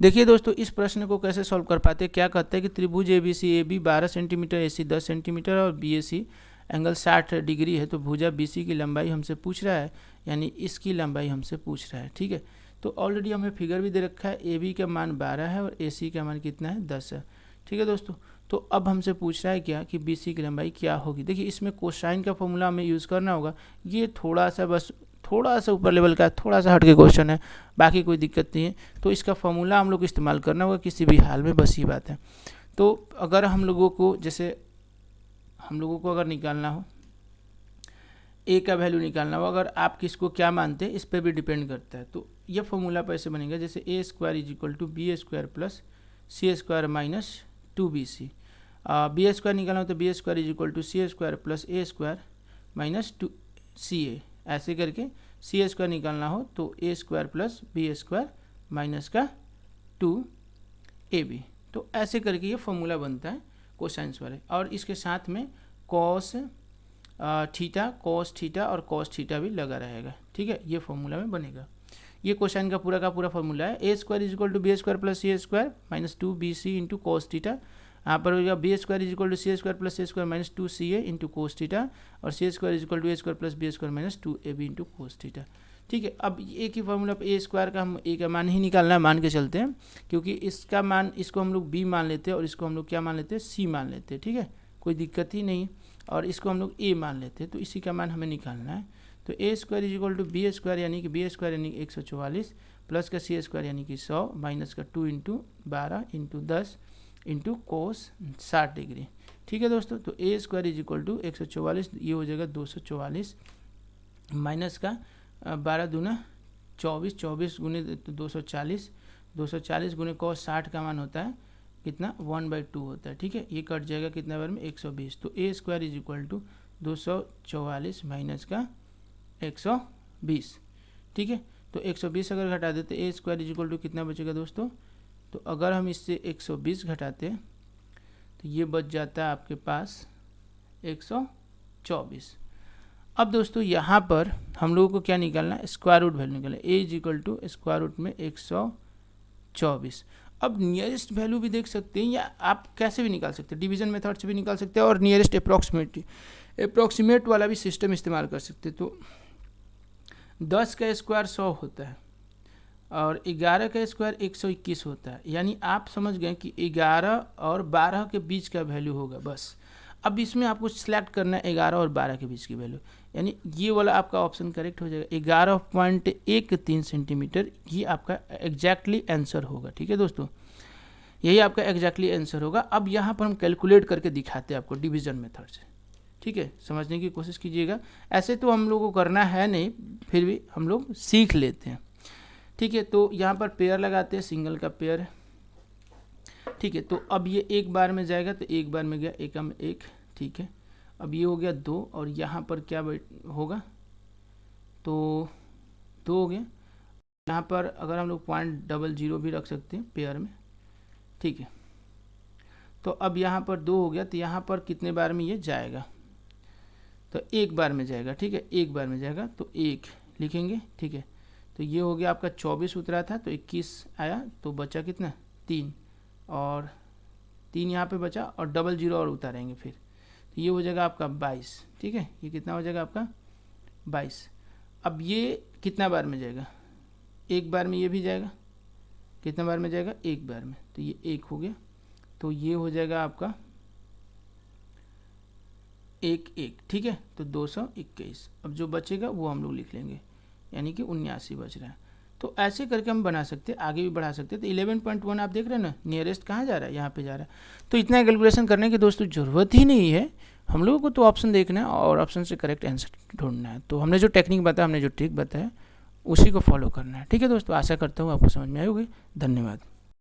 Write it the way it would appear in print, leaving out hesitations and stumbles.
देखिए दोस्तों, इस प्रश्न को कैसे सॉल्व कर पाते हैं। क्या कहते हैं कि त्रिभुज ABC 12 सेंटीमीटर, AC 10 सेंटीमीटर और BAC एंगल 60 डिग्री है। तो भुजा BC की लंबाई हमसे पूछ रहा है, यानी इसकी लंबाई हमसे पूछ रहा है। ठीक है, तो ऑलरेडी हमें फिगर भी दे रखा है। AB का मान 12 है और AC का मान कितना है, 10 है। ठीक है दोस्तों, तो अब हमसे पूछ रहा है क्या कि BC की लंबाई क्या होगी। देखिए, इसमें कोसाइन का फॉर्मूला हमें यूज़ करना होगा। ये थोड़ा सा बस थोड़ा सा ऊपर लेवल का, थोड़ा सा हट के क्वेश्चन है, बाकी कोई दिक्कत नहीं है। तो इसका फॉर्मूला हम लोग इस्तेमाल करना होगा किसी भी हाल में, बस ये बात है। तो अगर हम लोगों को, जैसे हम लोगों को अगर निकालना हो, ए का वैल्यू निकालना हो, अगर आप किसको क्या मानते हैं इस पर भी डिपेंड करता है। तो ये फॉर्मूला पर ऐसे बनेगा, जैसे A² = B² + C² - 2BC। B² निकालना हो तो B² = C² + A² - 2CA। ऐसे करके C² निकालना हो तो A² + B² - 2AB। तो ऐसे करके ये फॉर्मूला बनता है कोसाइंस वाले। और इसके साथ में कॉस थीटा और कॉस थीटा भी लगा रहेगा। ठीक है, ये फॉर्मूला में बनेगा। ये क्वेश्चन का पूरा फॉर्मूला है। A² = B² + C² - 2BC × cos theta. यहाँ पर होगा B² = C² + A² - 2CA × cos theta और C² = A² + B² - 2AB × cos theta. ठीक है, अब एक ही फॉर्मूला पर A² का हम A का मान ही निकालना है, मान के चलते हैं, क्योंकि इसका मान, इसको हम लोग B मान लेते हैं और इसको हम लोग क्या मान लेते हैं, C मान लेते हैं। ठीक है, कोई दिक्कत ही नहीं। और इसको हम लोग A मान लेते हैं, तो इसी का मान हमें निकालना है। तो A² = B² यानी कि B² यानी 144 प्लस का C² यानी कि 100 माइनस का 2 × 12 × 10 × cos 60 डिग्री। ठीक है दोस्तों, तो A² = 144, ये हो जाएगा 244 माइनस का 12 दूना 24, 24 गुने 240, 240 गुने cos 60 का मान होता है कितना, 1/2 होता है। ठीक है, ये कट जाएगा कितना बार में, 120। तो A² = 244 माइनस का 120। ठीक है, तो 120 अगर घटा देते A² = कितना बचेगा दोस्तों, तो अगर हम इससे 120 घटाते हैं तो ये बच जाता है आपके पास 124। अब दोस्तों यहाँ पर हम लोगों को क्या निकालना है, स्क्वायर रूट वैल्यू निकालना है। A = स्क्वायर रूट में 124। अब नियरेस्ट वैल्यू भी देख सकते हैं, या आप कैसे भी निकाल सकते हैं, डिवीजन मेथड से भी निकाल सकते हैं और नियरेस्ट अप्रॉक्सीमेट वाला भी सिस्टम इस्तेमाल कर सकते हैं। तो 10 का स्क्वायर 100 होता है और 11 का स्क्वायर 121 होता है, यानी आप समझ गए कि 11 और 12 के बीच का वैल्यू होगा बस। अब इसमें आपको सिलेक्ट करना है 11 और 12 के बीच की वैल्यू, यानी ये वाला आपका ऑप्शन करेक्ट हो जाएगा। 11.13 सेंटीमीटर ये आपका एग्जैक्टली आंसर होगा। ठीक है दोस्तों, यही आपका एग्जैक्टली आंसर होगा। अब यहाँ पर हम कैलकुलेट करके दिखाते हैं आपको डिवीजन मेथड से। ठीक है, समझने की कोशिश कीजिएगा। ऐसे तो हम लोग को करना है नहीं, फिर भी हम लोग सीख लेते हैं। ठीक है, तो यहाँ पर पेयर लगाते हैं, सिंगल का पेयर है। ठीक है, तो अब ये एक बार में जाएगा, तो एक बार में गया, एकम 1। ठीक है, अब ये हो गया 2 और यहाँ पर क्या होगा, तो 2 हो गया। यहाँ पर अगर हम लोग 0.00 भी रख सकते हैं पेयर में। ठीक है, तो अब यहाँ पर 2 हो गया, तो यहाँ पर कितने बार में ये जाएगा, तो एक बार में जाएगा। ठीक है, एक बार में जाएगा तो 1 लिखेंगे। ठीक है, तो ये हो गया आपका 24 उतरा था तो 21 आया, तो बचा कितना, 3 और 3 यहाँ पे बचा और 00 और उतारेंगे फिर, तो ये हो जाएगा आपका 22। ठीक है, ये कितना हो जाएगा आपका 22। अब ये कितना बार में जाएगा, एक बार में ये भी जाएगा, कितना बार में जाएगा, एक बार में, तो ये 1 हो गया, तो ये हो जाएगा आपका 1 ठीक है, तो 221। अब जो बचेगा वो हम लोग लिख लेंगे, यानी कि 79 बच रहा है। तो ऐसे करके हम बना सकते हैं, आगे भी बढ़ा सकते हैं। तो 11.1 आप देख रहे हैं ना, नियरेस्ट कहाँ जा रहा है, यहाँ पे जा रहा है। तो इतना कैलकुलेशन करने की दोस्तों ज़रूरत ही नहीं है, हम लोगों को तो ऑप्शन देखना है और ऑप्शन से करेक्ट आंसर ढूंढना है। तो हमने जो टेक्निक बताया, हमने जो ट्रिक बताया, उसी को फॉलो करना है। ठीक है दोस्तों, आशा करता हूँ आपको समझ में आई होगी। धन्यवाद।